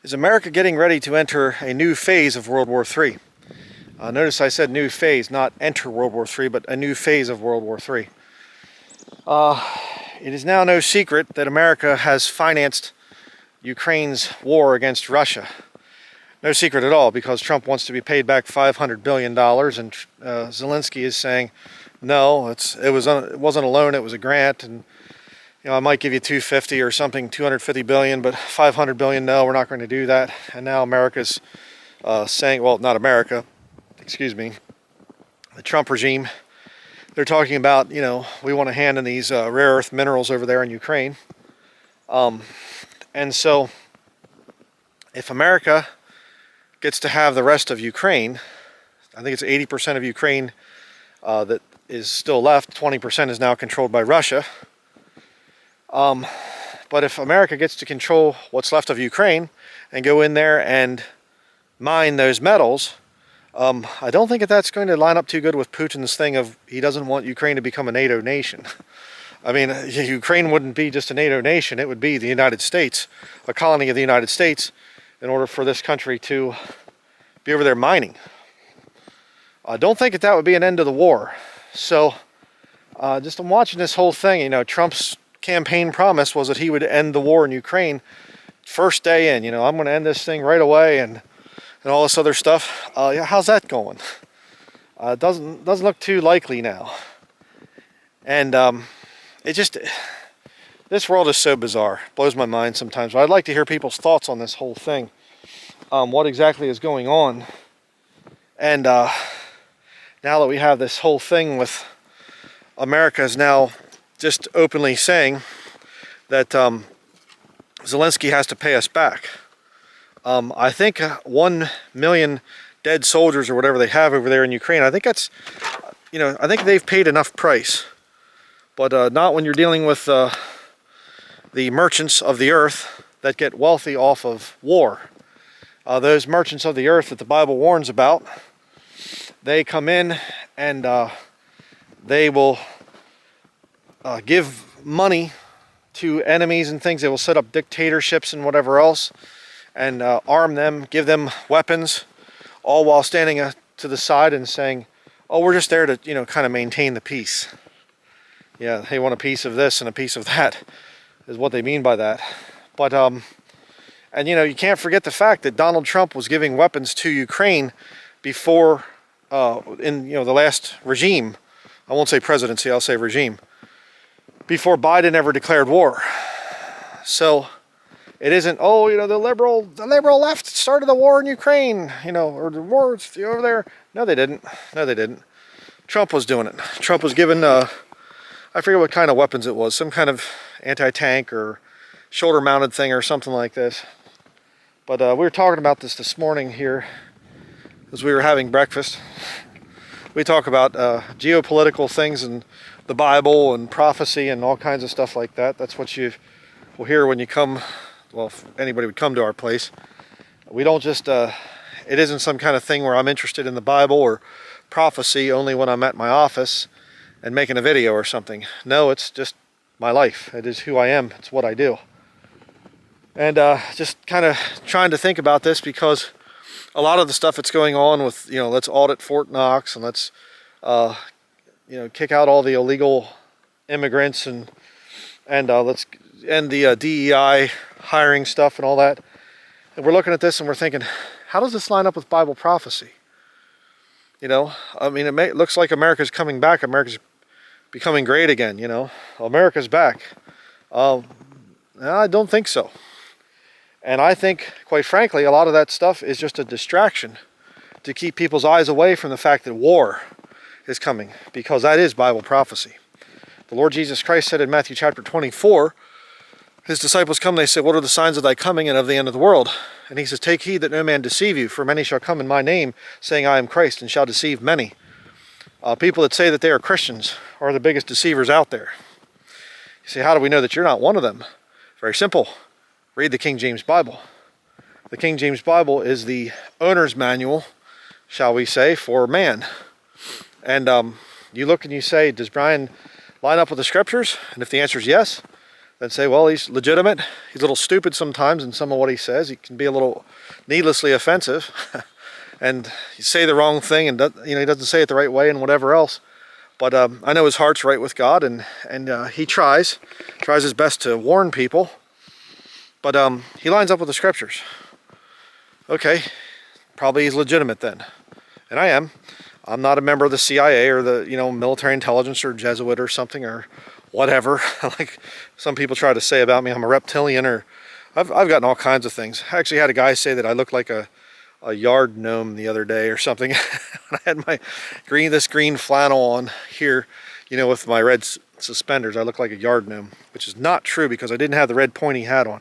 Is America getting ready to enter a new phase of World War III? Notice I said new phase, not enter World War III, but a new phase of World War III. It is now no secret that America has financed Ukraine's war against Russia. No secret at all, because Trump wants to be paid back $500 billion, and Zelensky is saying, no, it wasn't a loan, it was a grant, and I might give you 250 or something, 250 billion, but 500 billion, no, we're not going to do that. And now America's saying, well, not America, excuse me, the Trump regime, they're talking about, we want to hand in these rare earth minerals over there in Ukraine. And so if America gets to have the rest of Ukraine, I think it's 80% of Ukraine that is still left, 20% is now controlled by Russia. But if America gets to control what's left of Ukraine and go in there and mine those metals, I don't think that's going to line up too good with Putin's thing of he doesn't want Ukraine to become a NATO nation. I mean, Ukraine wouldn't be just a NATO nation, it would be the United States, a colony of the United States, in order for this country to be over there mining. I don't think that would be an end to the war. So, I'm watching this whole thing, Trump's campaign promise was that he would end the war in Ukraine first day in. I'm going to end this thing right away, and all this other stuff. Yeah, how's that going? Doesn't look too likely now. And this world is so bizarre. Blows my mind sometimes. But I'd like to hear people's thoughts on this whole thing. What exactly is going on? And now that we have this whole thing with America is now just openly saying that Zelensky has to pay us back. I think 1 million dead soldiers or whatever they have over there in Ukraine, I think that's, I think they've paid enough price. But not when you're dealing with the merchants of the earth that get wealthy off of war. Those merchants of the earth that the Bible warns about, they come in and they will give money to enemies and things. They will set up dictatorships and whatever else and arm them, give them weapons, all while standing to the side and saying, oh, we're just there to, kind of maintain the peace. Yeah, they want a piece of this and a piece of that is what they mean by that. But, and you can't forget the fact that Donald Trump was giving weapons to Ukraine before, in, the last regime. I won't say presidency, I'll say regime. Before Biden ever declared war. So it isn't, the liberal left started the war in Ukraine, or the war over there. No, they didn't. No, they didn't. Trump was doing it. Trump was given, I forget what kind of weapons it was, some kind of anti-tank or shoulder-mounted thing or something like this. But we were talking about this morning here as we were having breakfast. We talk about geopolitical things and the Bible and prophecy and all kinds of stuff like that. That's what you will hear when you come, well, if anybody would come to our place. We don't just, it isn't some kind of thing where I'm interested in the Bible or prophecy only when I'm at my office and making a video or something. No, it's just my life. It is who I am. It's what I do. And just kind of trying to think about this because a lot of the stuff that's going on with, let's audit Fort Knox and let's, kick out all the illegal immigrants and let's end the DEI hiring stuff and all that. And we're looking at this and we're thinking, how does this line up with Bible prophecy? It looks like America's coming back. America's becoming great again, America's back. I don't think so. And I think, quite frankly, a lot of that stuff is just a distraction to keep people's eyes away from the fact that war is coming, because that is Bible prophecy. The Lord Jesus Christ said in Matthew chapter 24, his disciples come, they say, what are the signs of thy coming and of the end of the world? And he says, take heed that no man deceive you, for many shall come in my name, saying, I am Christ, and shall deceive many. People that say that they are Christians are the biggest deceivers out there. You say, how do we know that you're not one of them? Very simple. Read the King James Bible. The King James Bible is the owner's manual, shall we say, for man. And you look and you say, does Brian line up with the scriptures? And if the answer is yes, then say, well, he's legitimate. He's a little stupid sometimes in some of what he says. He can be a little needlessly offensive, and you say the wrong thing, and he doesn't say it the right way, and whatever else. But I know his heart's right with God, and he tries his best to warn people. But he lines up with the scriptures. Okay, probably he's legitimate then, and I am. I'm not a member of the CIA or the military intelligence or Jesuit or something or whatever. Like some people try to say about me, I'm a reptilian, or I've gotten all kinds of things. I actually had a guy say that I look like a yard gnome the other day or something. I had my green flannel on here, with my red suspenders. I look like a yard gnome, which is not true because I didn't have the red pointy hat on.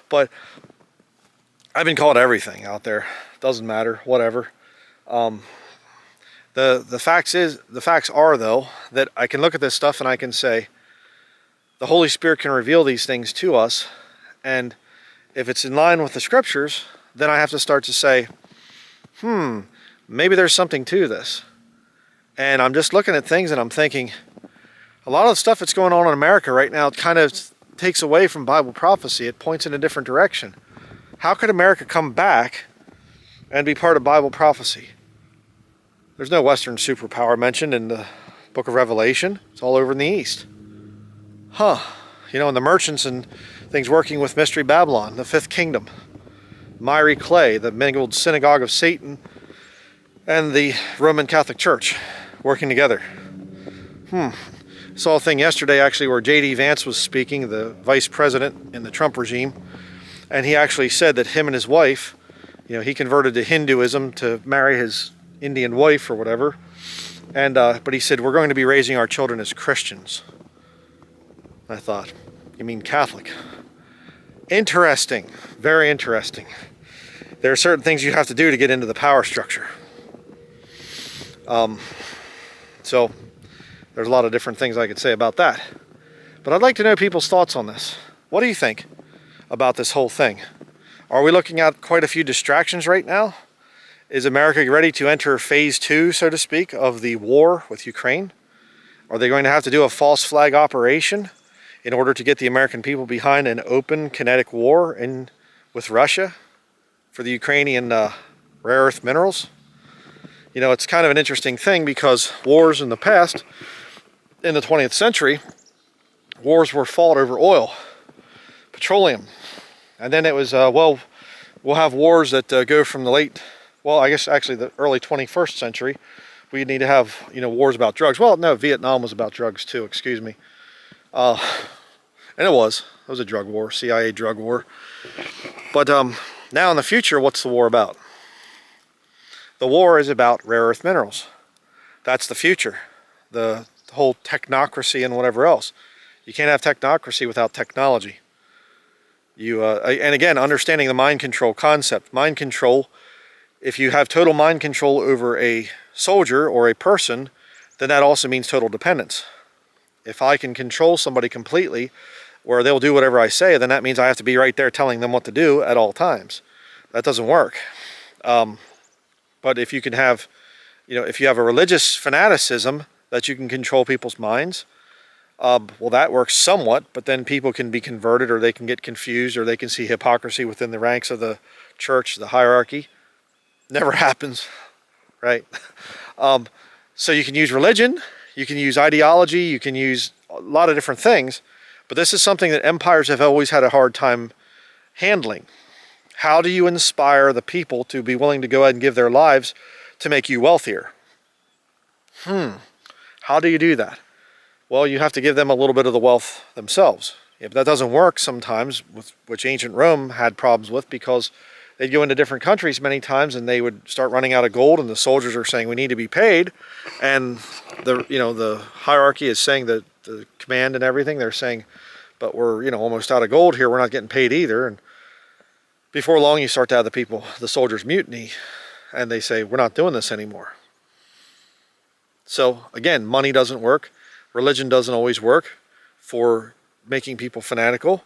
But I've been called everything out there. Doesn't matter, whatever. The facts are though that I can look at this stuff and I can say the Holy Spirit can reveal these things to us, and if it's in line with the scriptures, then I have to start to say, maybe there's something to this. And I'm just looking at things and I'm thinking, a lot of the stuff that's going on in America right now kind of takes away from Bible prophecy. It points in a different direction. How could America come back and be part of Bible prophecy? There's no Western superpower mentioned in the book of Revelation. It's all over in the East. And the merchants and things working with Mystery Babylon, the fifth kingdom, miry clay, the mingled synagogue of Satan, and the Roman Catholic Church working together. Saw a thing yesterday actually where J.D. Vance was speaking, the vice president in the Trump regime, and he actually said that him and his wife, he converted to Hinduism to marry his Indian wife or whatever, and but he said, we're going to be raising our children as Christians. I thought, you mean Catholic? Interesting, very interesting. There are certain things you have to do to get into the power structure. So there's a lot of different things I could say about that. But I'd like to know people's thoughts on this. What do you think about this whole thing? Are we looking at quite a few distractions right now? Is America ready to enter phase 2, so to speak, of the war with Ukraine? Are they going to have to do a false flag operation in order to get the American people behind an open kinetic war with Russia for the Ukrainian rare earth minerals? It's kind of an interesting thing because wars in the past, in the 20th century, wars were fought over oil, petroleum. And then it was, we'll have wars that go from the early 21st century. We need to have, wars about drugs. Well, no, Vietnam was about drugs too, excuse me. And it was a drug war, CIA drug war. But now in the future, what's the war about? The war is about rare earth minerals. That's the future. The whole technocracy and whatever else. You can't have technocracy without technology. And again, understanding the mind control concept. Mind control, if you have total mind control over a soldier or a person, then that also means total dependence. If I can control somebody completely, where they'll do whatever I say, then that means I have to be right there telling them what to do at all times. That doesn't work. But if you can have, if you have a religious fanaticism that you can control people's minds, well, that works somewhat, but then people can be converted, or they can get confused, or they can see hypocrisy within the ranks of the church, the hierarchy. Never happens, right? So you can use religion, you can use ideology, you can use a lot of different things, but this is something that empires have always had a hard time handling. How do you inspire the people to be willing to go ahead and give their lives to make you wealthier? How do you do that? Well, you have to give them a little bit of the wealth themselves. If that doesn't work sometimes, which ancient Rome had problems with, because they'd go into different countries many times and they would start running out of gold, and the soldiers are saying we need to be paid, and the hierarchy is saying that the command and everything, they're saying, but we're almost out of gold here, we're not getting paid either. And before long you start to have the soldiers mutiny, and they say we're not doing this anymore. So again, money doesn't work, religion doesn't always work for making people fanatical,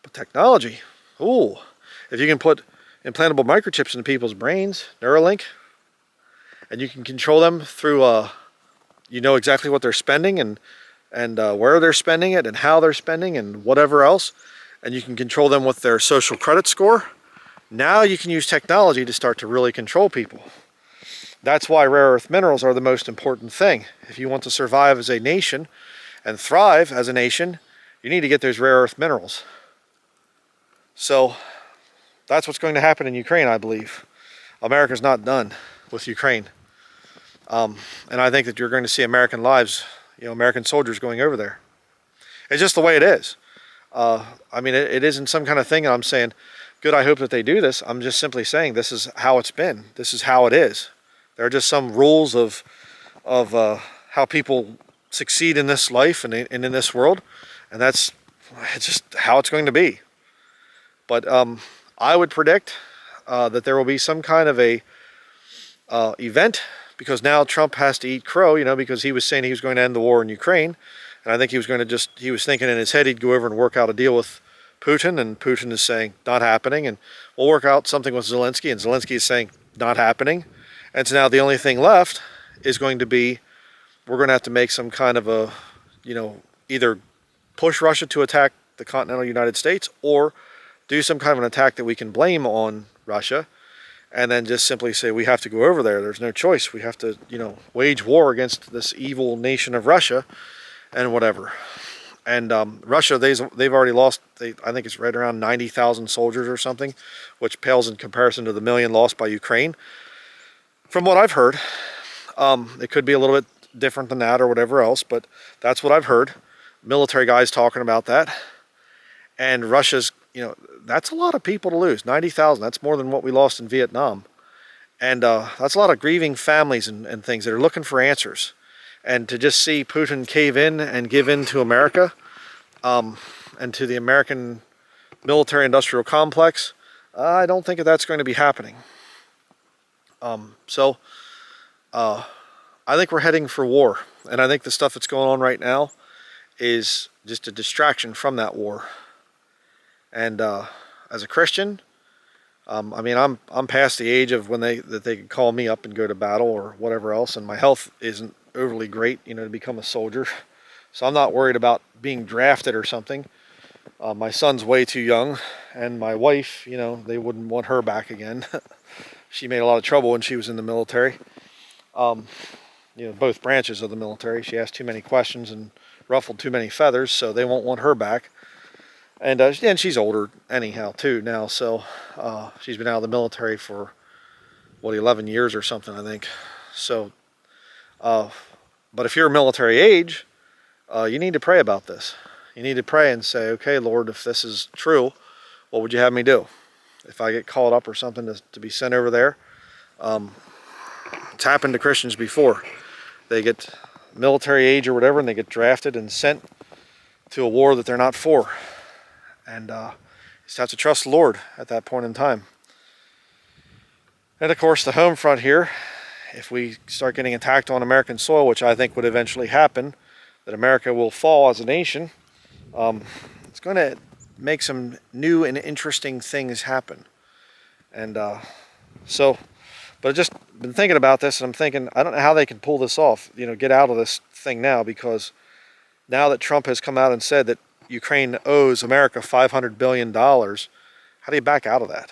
but technology, if you can put implantable microchips into people's brains, Neuralink, and you can control them through, exactly what they're spending, and and where they're spending it and how they're spending and whatever else. And you can control them with their social credit score. Now you can use technology to start to really control people. That's why rare earth minerals are the most important thing. If you want to survive as a nation and thrive as a nation, you need to get those rare earth minerals. So that's what's going to happen in Ukraine, I believe. America's not done with Ukraine. And I think that you're going to see American lives, American soldiers going over there. It's just the way it is. I mean, it isn't some kind of thing I'm saying, good, I hope that they do this. I'm just simply saying this is how it's been. This is how it is. There are just some rules of how people succeed in this life and in this world. And it's just how it's going to be. But I would predict that there will be some kind of a event, because now Trump has to eat crow, because he was saying he was going to end the war in Ukraine. And I think he was going to he was thinking in his head he'd go over and work out a deal with Putin, and Putin is saying not happening. And we'll work out something with Zelensky, and Zelensky is saying not happening. And so now the only thing left is going to be, we're going to have to make some kind of a, either push Russia to attack the continental United States, or do some kind of an attack that we can blame on Russia, and then just simply say we have to go over there. There's no choice. We have to, wage war against this evil nation of Russia and whatever. And Russia, they've already lost, I think it's right around 90,000 soldiers or something, which pales in comparison to the million lost by Ukraine. From what I've heard, it could be a little bit different than that or whatever else, but that's what I've heard. Military guys talking about that. And Russia's, that's a lot of people to lose. 90,000, that's more than what we lost in Vietnam. And that's a lot of grieving families and things that are looking for answers. And to just see Putin cave in and give in to America, and to the American military-industrial complex, I don't think that's going to be happening. So I think we're heading for war. And I think the stuff that's going on right now is just a distraction from that war. And as a Christian, I mean, I'm past the age of when they could call me up and go to battle or whatever else, and my health isn't overly great, to become a soldier. So I'm not worried about being drafted or something. My son's way too young, and my wife, they wouldn't want her back again. She made a lot of trouble when she was in the military. Both branches of the military. She asked too many questions and ruffled too many feathers, so they won't want her back. And she's older anyhow too now, so she's been out of the military for 11 years or something, I think. So but if you're military age, you need to pray about this. You need to pray and say, okay, Lord, if this is true, what would you have me do? If I get called up or something to be sent over there. It's happened to Christians before. They get military age or whatever, and they get drafted and sent to a war that they're not for. And you just have to trust the Lord at that point in time. And of course, the home front here, if we start getting attacked on American soil, which I think would eventually happen, that America will fall as a nation, it's going to make some new and interesting things happen. And but I've just been thinking about this, and I'm thinking, I don't know how they can pull this off, get out of this thing now, because now that Trump has come out and said that Ukraine owes America $500 billion, how do you back out of that?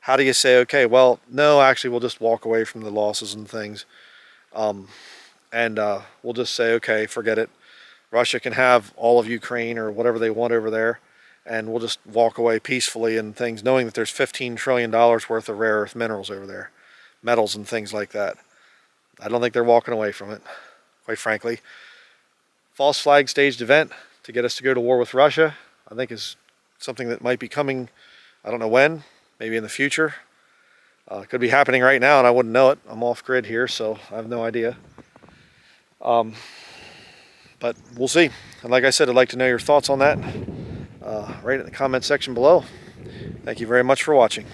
How do you say, okay, well, no, actually, we'll just walk away from the losses and things. And we'll just say, okay, forget it. Russia can have all of Ukraine or whatever they want over there, and we'll just walk away peacefully and things, knowing that there's $15 trillion worth of rare earth minerals over there, metals and things like that. I don't think they're walking away from it, quite frankly. False flag staged event to get us to go to war with Russia, I think is something that might be coming, I don't know when, maybe in the future. It could be happening right now and I wouldn't know it. I'm off grid here, so I have no idea. But we'll see. And like I said, I'd like to know your thoughts on that right in the comment section below. Thank you very much for watching.